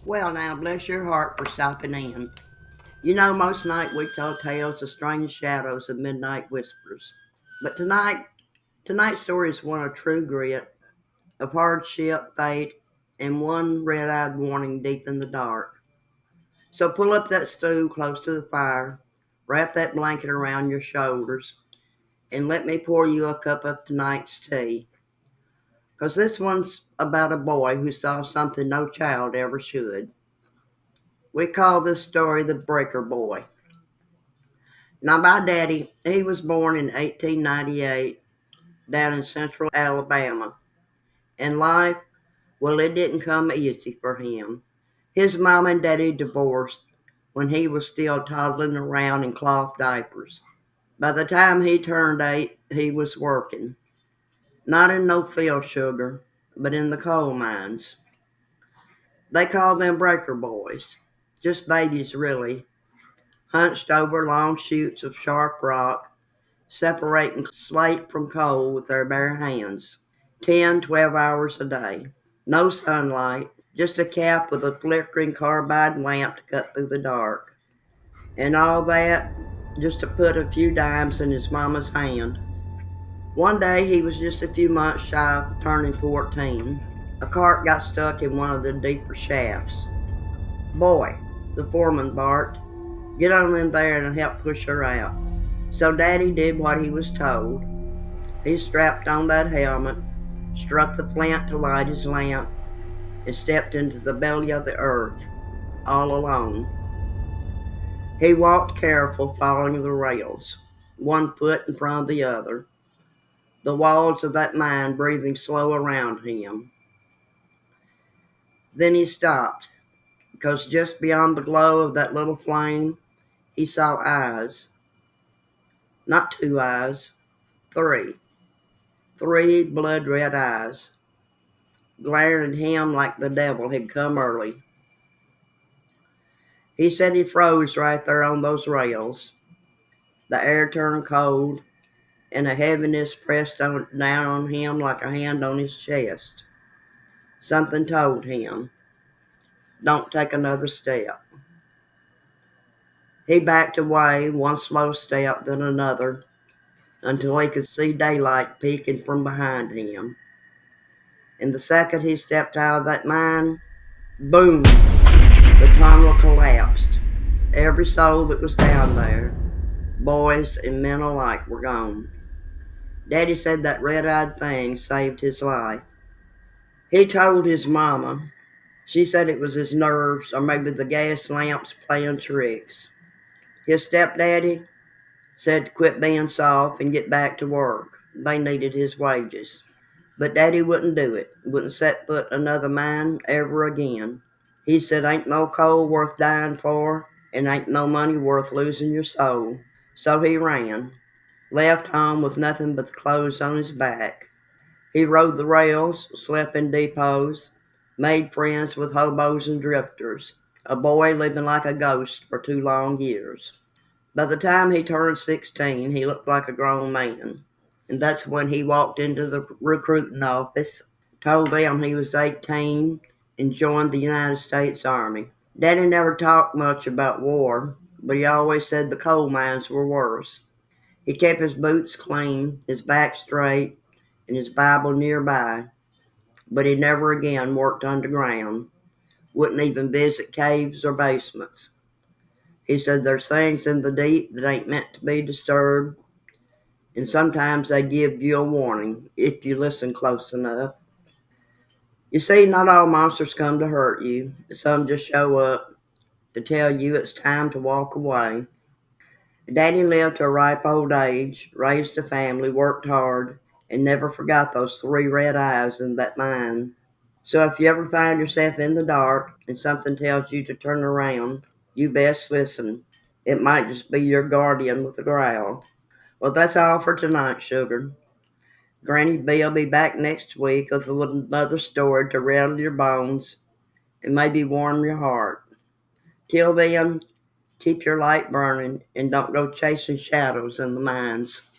Well, now, bless your heart for stopping in. You know, most night we tell tales of strange shadows and midnight whispers. But tonight's story is one of true grit, of hardship, fate, and one red-eyed warning deep in the dark. So pull up that stool close to the fire, wrap that blanket around your shoulders, and let me pour you a cup of tonight's tea. 'Cause this one's about a boy who saw something no child ever should. We call this story the Breaker Boy. Now, my daddy, he was born in 1898 down in central Alabama. And life, well, it didn't come easy for him. His mom and daddy divorced when he was still toddling around in cloth diapers. By the time he turned 8, he was working. Not in no field sugar, but in the coal mines. They called them breaker boys. Just babies, really, hunched over long chutes of sharp rock, separating slate from coal with their bare hands. 10, 12 hours a day. No sunlight, just a cap with a flickering carbide lamp to cut through the dark. And all that just to put a few dimes in his mama's hand. One day he was just a few months shy of turning 14. A cart got stuck in one of the deeper shafts. "Boy," the foreman barked, "get on in there and help push her out." So Daddy did what he was told. He strapped on that helmet, struck the flint to light his lamp, and stepped into the belly of the earth, all alone. He walked careful, following the rails, one foot in front of the other, the walls of that mine breathing slow around him. Then he stopped, because just beyond the glow of that little flame, he saw eyes. Not 2 eyes, 3. 3 blood-red eyes, glaring at him like the devil had come early. He said he froze right there on those rails. The air turned cold, and a heaviness pressed down on him like a hand on his chest. Something told him, don't take another step. He backed away, one slow step, then another, until he could see daylight peeking from behind him. And the second he stepped out of that mine, boom, the tunnel collapsed. Every soul that was down there, boys and men alike, were gone. Daddy said that red-eyed thing saved his life. He told his mama. She said it was his nerves or maybe the gas lamps playing tricks. His stepdaddy said to quit being soft and get back to work. They needed his wages. But Daddy wouldn't do it. Wouldn't set foot in another mine ever again. He said ain't no coal worth dying for, and ain't no money worth losing your soul. So he ran, left home with nothing but the clothes on his back. He rode the rails, slept in depots, made friends with hobos and drifters, a boy living like a ghost for 2 long years. By the time he turned 16, he looked like a grown man. And that's when he walked into the recruiting office, told them he was 18, and joined the United States Army. Daddy never talked much about war, but he always said the coal mines were worse. He kept his boots clean, his back straight, and his Bible nearby, but he never again worked underground, wouldn't even visit caves or basements. He said there's things in the deep that ain't meant to be disturbed, and sometimes they give you a warning if you listen close enough. You see, not all monsters come to hurt you. Some just show up to tell you it's time to walk away. Daddy lived to a ripe old age, raised a family, worked hard, and never forgot those 3 red eyes in that mine. So if you ever find yourself in the dark and something tells you to turn around, you best listen. It might just be your guardian with a growl. Well, that's all for tonight, sugar. Granny B'll be back next week with another story to rattle your bones and maybe warm your heart. Till then, keep your light burning and don't go chasing shadows in the mines.